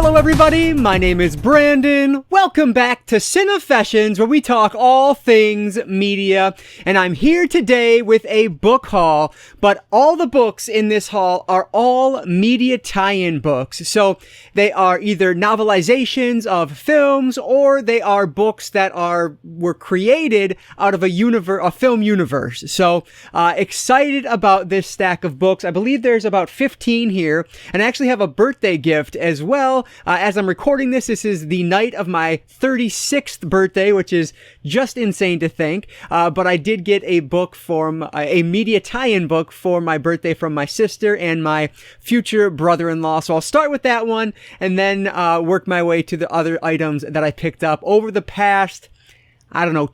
Hello everybody, my name is Brandon. Welcome back to Cinefessions, where we talk all things media. And I'm here today with a book haul, but all the books in this haul are all media tie-in books. So they are either novelizations of films, or they are books that were created out of a film universe. So excited about this stack of books. I believe there's about 15 here, and I actually have a birthday gift as well. As I'm recording this is the night of my 36th birthday, which is just insane to think. But I did get a book a media tie-in book for my birthday from my sister and my future brother-in-law. So I'll start with that one and then work my way to the other items that I picked up over the past,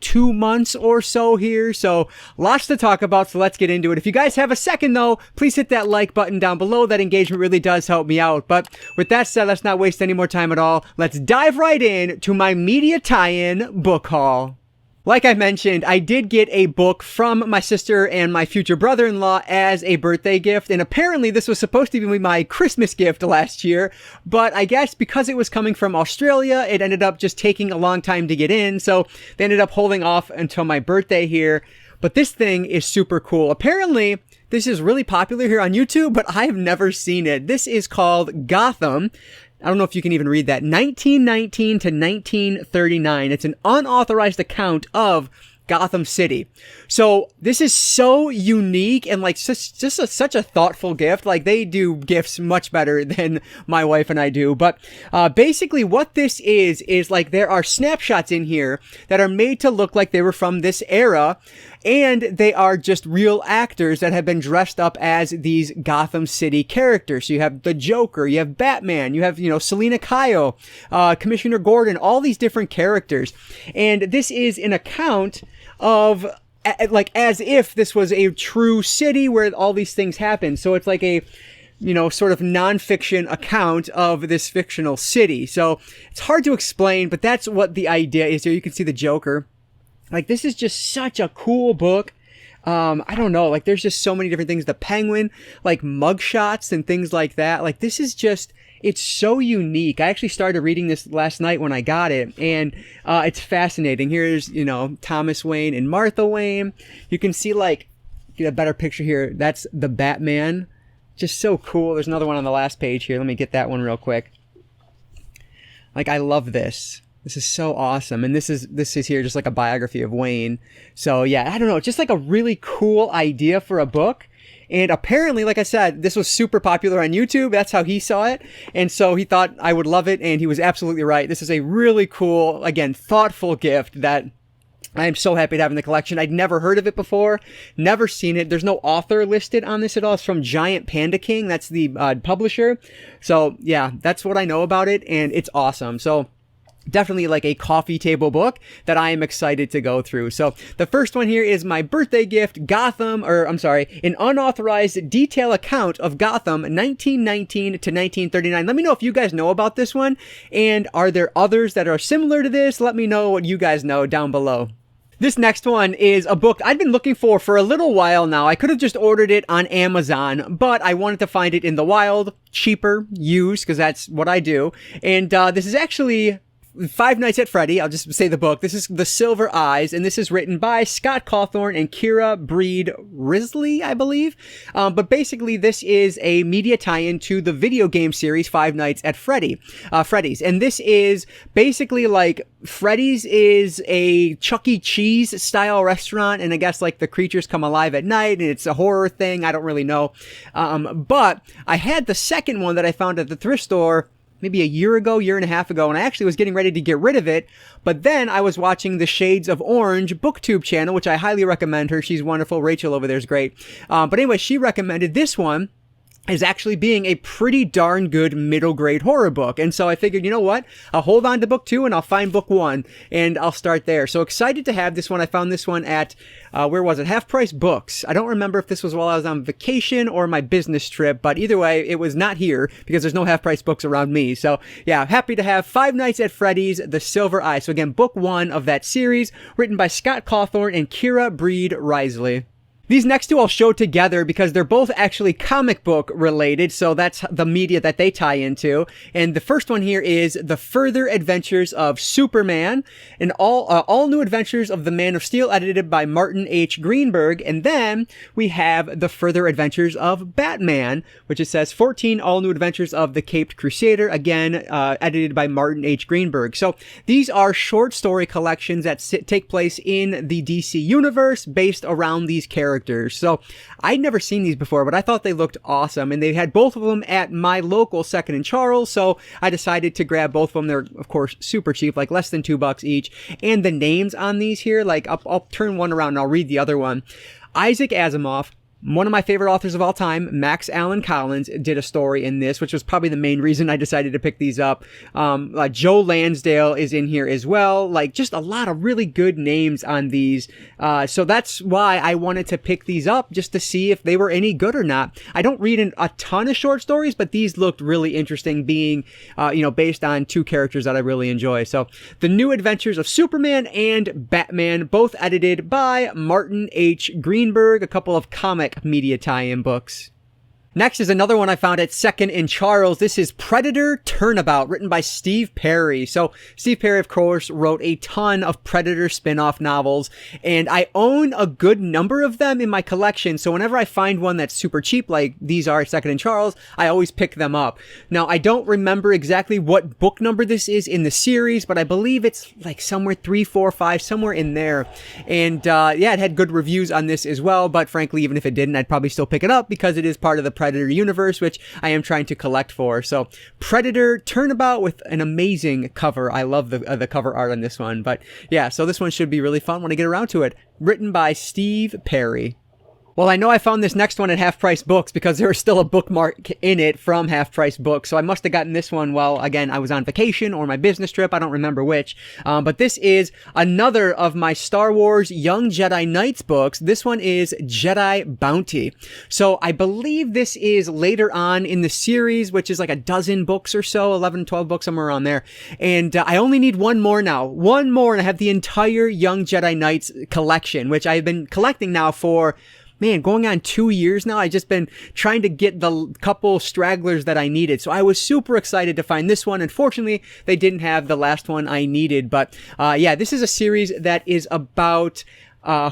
2 months or so here. So lots to talk about, so let's get into it. If you guys have a second though, please hit that like button down below. That engagement really does help me out. But with that said, let's not waste any more time at all. Let's dive right in to my media tie-in book haul. Like I mentioned, I did get a book from my sister and my future brother-in-law as a birthday gift, and apparently this was supposed to be my Christmas gift last year, but I guess because it was coming from Australia, it ended up just taking a long time to get in, so they ended up holding off until my birthday here. But this thing is super cool. Apparently, this is really popular here on YouTube, but I have never seen it. This is called Gotham. I don't know if you can even read that. 1919 to 1939. It's an unauthorized account of Gotham City. So this is so unique and such a thoughtful gift. Like, they do gifts much better than my wife and I do. But basically what this is like there are snapshots in here that are made to look like they were from this era. And they are just real actors that have been dressed up as these Gotham City characters. So you have the Joker, you have Batman, you have, Selina Kyle, Commissioner Gordon, all these different characters. And this is an account of, as if this was a true city where all these things happen. So it's like a, sort of nonfiction account of this fictional city. So it's hard to explain, but that's what the idea is here. You can see the Joker. Like, this is just such a cool book. I don't know, there's just so many different things. The Penguin, mugshots and things like that. This is just, it's so unique. I actually started reading this last night when I got it, and it's fascinating. Here's, Thomas Wayne and Martha Wayne. You can see, get a better picture here. That's the Batman. Just so cool. There's another one on the last page here. Let me get that one real quick. I love this. This is so awesome. And this is here just like a biography of Wayne. So yeah, I don't know, just a really cool idea for a book. And apparently, like I said, this was super popular on YouTube. That's how he saw it. And so he thought I would love it, and he was absolutely right. This is a really cool, again, thoughtful gift that I am so happy to have in the collection. I'd never heard of it before, never seen it. There's no author listed on this at all. It's from Giant Panda King. That's the publisher. So yeah, that's what I know about it, and it's awesome. So definitely a coffee table book that I am excited to go through. So the first one here is my birthday gift, an unauthorized detail account of Gotham 1919 to 1939. Let me know if you guys know about this one, and are there others that are similar to this? Let me know what you guys know down below. This next one is a book I've been looking for a little while now. I could have just ordered it on Amazon, but I wanted to find it in the wild, cheaper, used, because that's what I do. And this is actually Five Nights at Freddy. I'll just say the book. This is The Silver Eyes, and this is written by Scott Cawthorn and Kira Breed Risley, I believe. But basically, this is a media tie-in to the video game series Five Nights at Freddy's. And this is basically Freddy's is a Chuck E. Cheese style restaurant, and I guess the creatures come alive at night, and it's a horror thing. I don't really know. But I had the second one that I found at the thrift store maybe a year and a half ago, and I actually was getting ready to get rid of it, but then I was watching the Shades of Orange booktube channel, which I highly recommend her. She's wonderful. Rachel over there is great. But anyway, she recommended this one as actually being a pretty darn good middle grade horror book. And so I figured, you know what? I'll hold on to book 2 and I'll find book 1 and I'll start there. So excited to have this one. I found this one at, where was it? Half Price Books. I don't remember if this was while I was on vacation or my business trip, but either way, it was not here because there's no Half Price Books around me. So yeah, happy to have Five Nights at Freddy's, The Silver Eye. So again, book 1 of that series, written by Scott Cawthorn and Kira Breed Risley. These next two I'll show together because they're both actually comic book related, so that's the media that they tie into. And the first one here is The Further Adventures of Superman, and all new adventures of the Man of Steel, edited by Martin H. Greenberg. And then we have The Further Adventures of Batman, which it says 14 all new adventures of the Caped Crusader, again edited by Martin H. Greenberg. So these are short story collections that take place in the DC universe based around these characters. So I'd never seen these before, but I thought they looked awesome, and they had both of them at my local Second and Charles, so I decided to grab both of them. They're of course super cheap, like less than $2 each. And the names on these here, like I'll turn one around and I'll read the other one. Isaac Asimov, one of my favorite authors of all time, Max Allan Collins, did a story in this, which was probably the main reason I decided to pick these up. Joe Lansdale is in here as well. Like, just a lot of really good names on these. So that's why I wanted to pick these up, just to see if they were any good or not. I don't read a ton of short stories, but these looked really interesting, being, based on two characters that I really enjoy. So, The New Adventures of Superman and Batman, both edited by Martin H. Greenberg, a couple of comic media tie-in books. Next is another one I found at Second and Charles. This is Predator Turnabout, written by Steve Perry. So Steve Perry, of course, wrote a ton of Predator spin-off novels, and I own a good number of them in my collection. So whenever I find one that's super cheap, like these are at Second and Charles, I always pick them up. Now, I don't remember exactly what book number this is in the series, but I believe it's like somewhere 3, 4, 5, somewhere in there. And it had good reviews on this as well, but frankly, even if it didn't, I'd probably still pick it up because it is part of the Predator universe, which I am trying to collect for. So Predator Turnabout with an amazing cover. I love the cover art on this one. But yeah, so this one should be really fun when I get around to it. Written by Steve Perry. Well, I know I found this next one at Half Price Books because there was still a bookmark in it from Half Price Books. So I must have gotten this one while, again, I was on vacation or my business trip. I don't remember which. But this is another of my Star Wars Young Jedi Knights books. This one is Jedi Bounty. So I believe this is later on in the series, which is like a dozen books or so, 11, 12 books, somewhere around there. And I only need one more now. One more, and I have the entire Young Jedi Knights collection, which I've been collecting now for, going on 2 years now. I've just been trying to get the couple stragglers that I needed. So I was super excited to find this one. Unfortunately, they didn't have the last one I needed. But this is a series that is about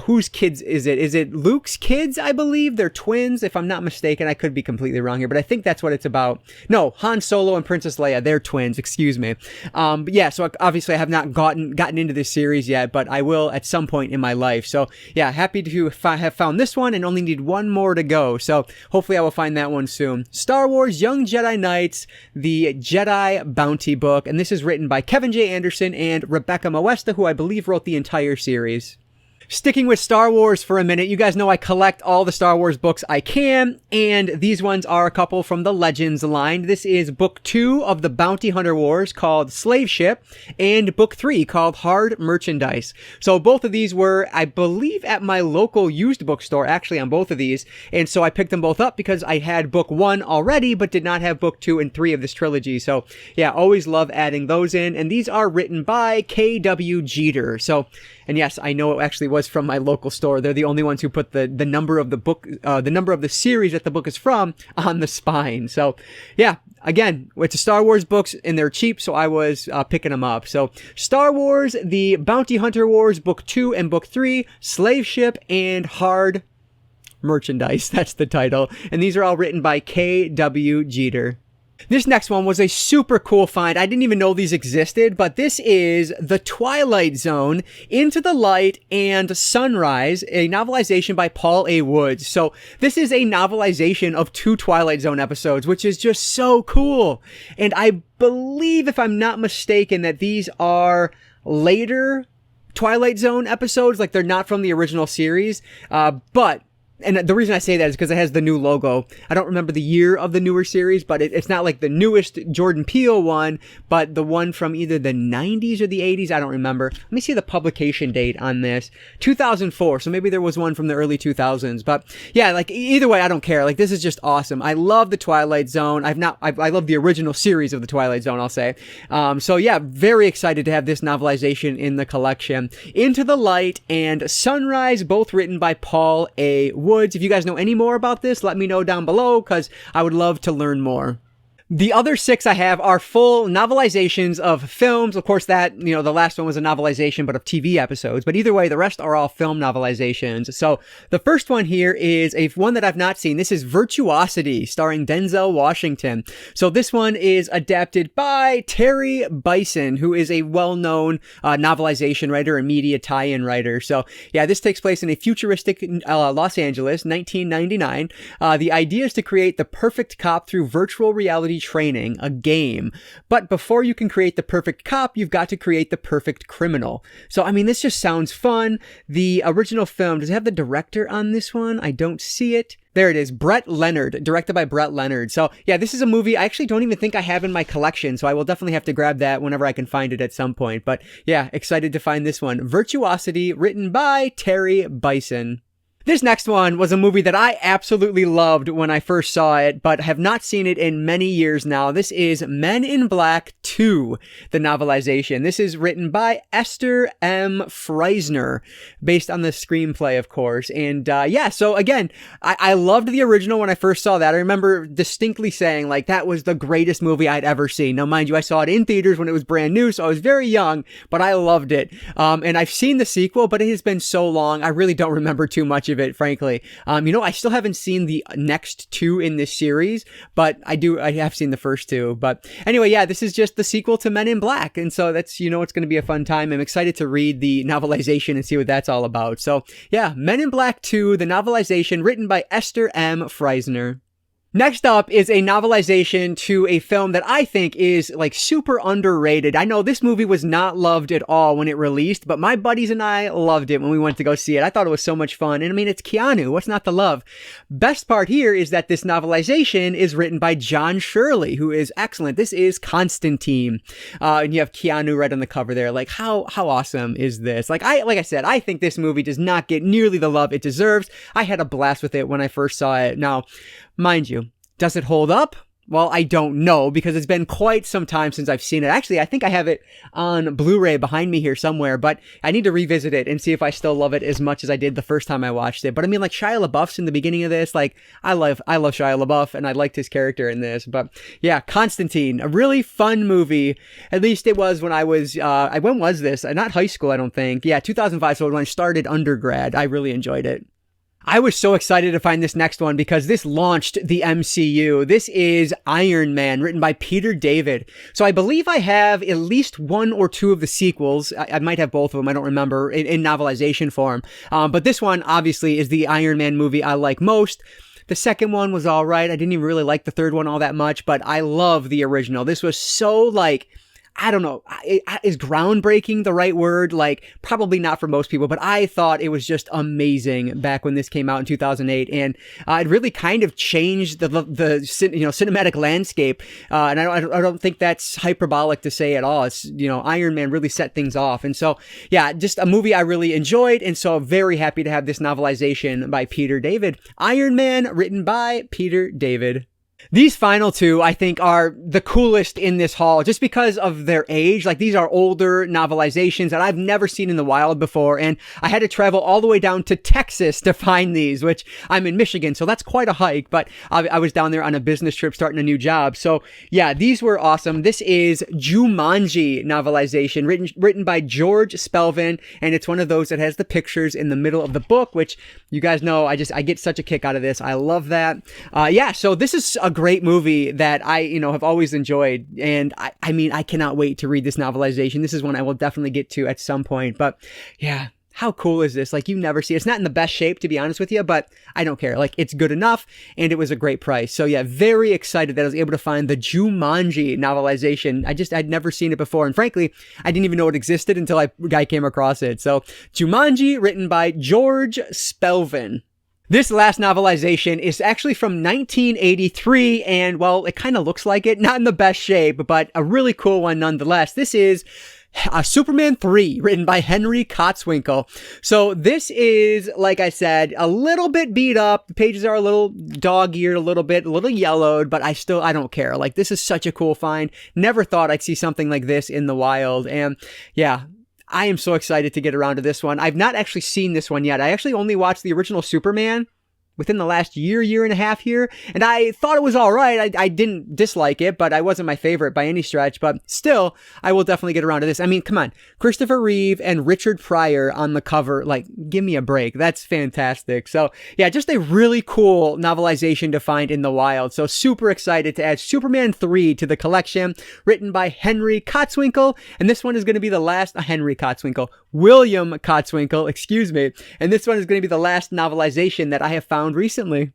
whose kids is it? Is it Luke's kids? I believe they're twins, if I'm not mistaken. I could be completely wrong here, but I think that's what it's about. No, Han Solo and Princess Leia, they're twins, excuse me. So obviously I have not gotten into this series yet, but I will at some point in my life. So yeah, happy to have found this one and only need one more to go. So hopefully I will find that one soon. Star Wars Young Jedi Knights, the Jedi Bounty book, and this is written by Kevin J. Anderson and Rebecca Moesta, who I believe wrote the entire series. Sticking with Star Wars for a minute, you guys know I collect all the Star Wars books I can, and these ones are a couple from the Legends line. This is book 2 of the Bounty Hunter Wars, called Slave Ship, and book 3 called Hard Merchandise. So both of these were, I believe, at my local used bookstore, actually, on both of these, and so I picked them both up because I had book 1 already, but did not have book 2 and 3 of this trilogy. So yeah, always love adding those in, and these are written by K.W. Jeter. So, and yes, I know it actually was from my local store. They're the only ones who put the number of the book, the number of the series that the book is from on the spine. So yeah, again, it's a Star Wars books and they're cheap, so I was picking them up. So Star Wars, the Bounty Hunter Wars, book 2 and book 3, Slave Ship, and Hard Merchandise. That's the title. And these are all written by K.W. Jeter. This next one was a super cool find. I didn't even know these existed, but this is The Twilight Zone, Into the Light and Sunrise, a novelization by Paul A. Woods. So this is a novelization of 2 Twilight Zone episodes, which is just so cool. And I believe, if I'm not mistaken, that these are later Twilight Zone episodes, like they're not from the original series, but And the reason I say that is because it has the new logo. I don't remember the year of the newer series, but it's not like the newest Jordan Peele one, but the one from either the 90s or the 80s. I don't remember. Let me see the publication date on this. 2004. So maybe there was one from the early 2000s. But yeah, like either way, I don't care. Like this is just awesome. I love the Twilight Zone. I love the original series of the Twilight Zone, I'll say. So yeah, very excited to have this novelization in the collection. Into the Light and Sunrise, both written by Paul A. Woods. If you guys know any more about this, let me know down below because I would love to learn more. The other 6 I have are full novelizations of films. Of course, that, the last one was a novelization, but of TV episodes. But either way, the rest are all film novelizations. So the first one here is one that I've not seen. This is Virtuosity, starring Denzel Washington. So this one is adapted by Terry Bison, who is a well-known novelization writer and media tie-in writer. So yeah, this takes place in a futuristic Los Angeles, 1999. The idea is to create the perfect cop through virtual reality training, a game. But before you can create the perfect cop, you've got to create the perfect criminal. So, I mean, this just sounds fun. The original film, does it have the director on this one? I don't see it. There it is, Brett Leonard, directed by Brett Leonard. So yeah, this is a movie I actually don't even think I have in my collection, so I will definitely have to grab that whenever I can find it at some point. But yeah, excited to find this one. Virtuosity, written by Terry Bison. This next one was a movie that I absolutely loved when I first saw it, but have not seen it in many years now. This is Men in Black 2, the novelization. This is written by Esther M. Freisner, based on the screenplay, of course. And yeah, so again, I loved the original when I first saw that. I remember distinctly saying, like, that was the greatest movie I'd ever seen. Now, mind you, I saw it in theaters when it was brand new, so I was very young, but I loved it. And I've seen the sequel, but it has been so long, I really don't remember too much of it, frankly. I still haven't seen the next 2 in this series, but I have seen the first 2. But anyway, yeah, this is just the sequel to Men in Black. And so that's, it's going to be a fun time. I'm excited to read the novelization and see what that's all about. So yeah, Men in Black 2, the novelization, written by Esther M. Freisner. Next up is a novelization to a film that I think is like super underrated. I know this movie was not loved at all when it released, but my buddies and I loved it when we went to go see it. I thought it was so much fun. And I mean, it's Keanu. What's not to love? Best part here is that this novelization is written by John Shirley, who is excellent. This is Constantine. And you have Keanu right on the cover there. Like, how awesome is this? Like I said, I think this movie does not get nearly the love it deserves. I had a blast with it when I first saw it. Now, mind you, does it hold up? Well, I don't know because it's been quite some time since I've seen it. Actually, I think I have it on Blu-ray behind me here somewhere, but I need to revisit it and see if I still love it as much as I did the first time I watched it. But I mean, like Shia LaBeouf's in the beginning of this. Like, I love Shia LaBeouf and I liked his character in this. But yeah, Constantine, a really fun movie. At least it was when I was, when was this? Not high school, I don't think. Yeah, 2005. So when I started undergrad, I really enjoyed it. I was so excited to find this next one because this launched the MCU. This is Iron Man, written by Peter David. So I believe I have at least 1 or 2 of the sequels. I might have both of them. I don't remember in novelization form. But this one obviously is the Iron Man movie I like most. The second one was all right. I didn't even really like the third one all that much, but I love the original. This was so like, I don't know, is groundbreaking the right word? Like, probably not for most people, but I thought it was just amazing back when this came out in 2008, and it really kind of changed the cinematic landscape. And I don't think that's hyperbolic to say at all. It's, Iron Man really set things off, and so yeah, just a movie I really enjoyed, and so very happy to have this novelization by Peter David. Iron Man, written by Peter David. These final 2, I think, are the coolest in this haul just because of their age. Like, these are older novelizations that I've never seen in the wild before. And I had to travel all the way down to Texas to find these, which I'm in Michigan. So that's quite a hike. But I was down there on a business trip starting a new job. So yeah, these were awesome. This is Jumanji novelization written by George Spelvin. And it's one of those that has the pictures in the middle of the book, which you guys know, I get such a kick out of this. I love that. Yeah, so this is a great movie that I, have always enjoyed. And I mean, I cannot wait to read this novelization. This is one I will definitely get to at some point. But yeah, how cool is this? Like, you never see, it's not in the best shape, to be honest with you, but I don't care. Like, it's good enough, and it was a great price. So yeah, very excited that I was able to find the Jumanji novelization. I'd never seen it before. And frankly, I didn't even know it existed until I came across it. So Jumanji, written by George Spelvin. This last novelization is actually from 1983, and well, it kind of looks like it, not in the best shape, but a really cool one nonetheless. This is Superman 3, written by Henry Kotzwinkle. So this is, like I said, a little bit beat up. The pages are a little dog-eared, a little yellowed, but I don't care. Like, this is such a cool find. Never thought I'd see something like this in the wild, and yeah, I am so excited to get around to this one. I've not actually seen this one yet. I actually only watched the original Superman within the last year and a half here, and I thought it was all right. I didn't dislike it, but I wasn't my favorite by any stretch, but still, I will definitely get around to this. I mean, come on. Christopher Reeve and Richard Pryor on the cover, like, give me a break. That's fantastic. So, yeah, just a really cool novelization to find in the wild. So, super excited to add Superman 3 to the collection, written by Henry Kotzwinkle, and this one is going to be the last, William Kotzwinkle, excuse me, and this one is going to be the last novelization that I have found recently.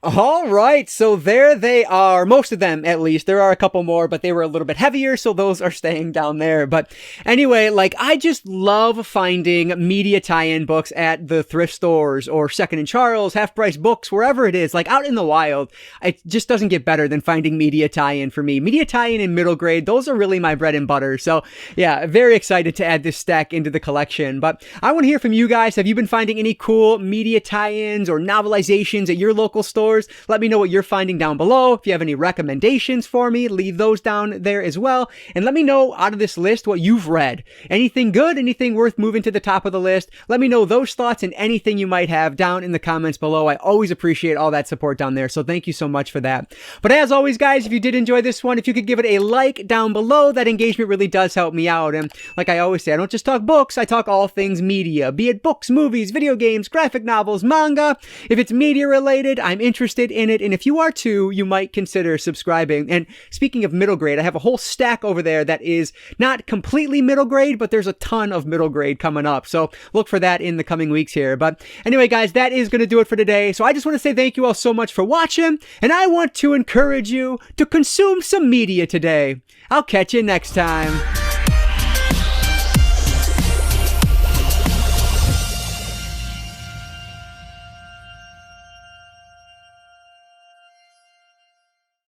All right, so there they are. Most of them, at least. There are a couple more, but they were a little bit heavier, so those are staying down there. But anyway, like, I just love finding media tie-in books at the thrift stores or Second and Charles, half-price books, wherever it is. Like, out in the wild, it just doesn't get better than finding media tie-in for me. Media tie-in in middle grade, those are really my bread and butter. So, yeah, very excited to add this stack into the collection. But I want to hear from you guys. Have you been finding any cool media tie-ins or novelizations at your local stores? Let me know what you're finding down below. If you have any recommendations for me, leave those down there as well. And let me know out of this list what you've read. Anything good? Anything worth moving to the top of the list? Let me know those thoughts and anything you might have down in the comments below. I always appreciate all that support down there, so thank you so much for that. But as always, guys, if you did enjoy this one, if you could give it a like down below, that engagement really does help me out. And like I always say, I don't just talk books, I talk all things media, be it books, movies, video games, graphic novels, manga. If it's media related, I'm interested in it, and if you are too, you might consider subscribing. And speaking of middle grade, I have a whole stack over there that is not completely middle grade, but there's a ton of middle grade coming up, so look for that in the coming weeks here. But anyway, guys, that is going to do it for today. So I just want to say thank you all so much for watching, and I want to encourage you to consume some media today. I'll catch you next time.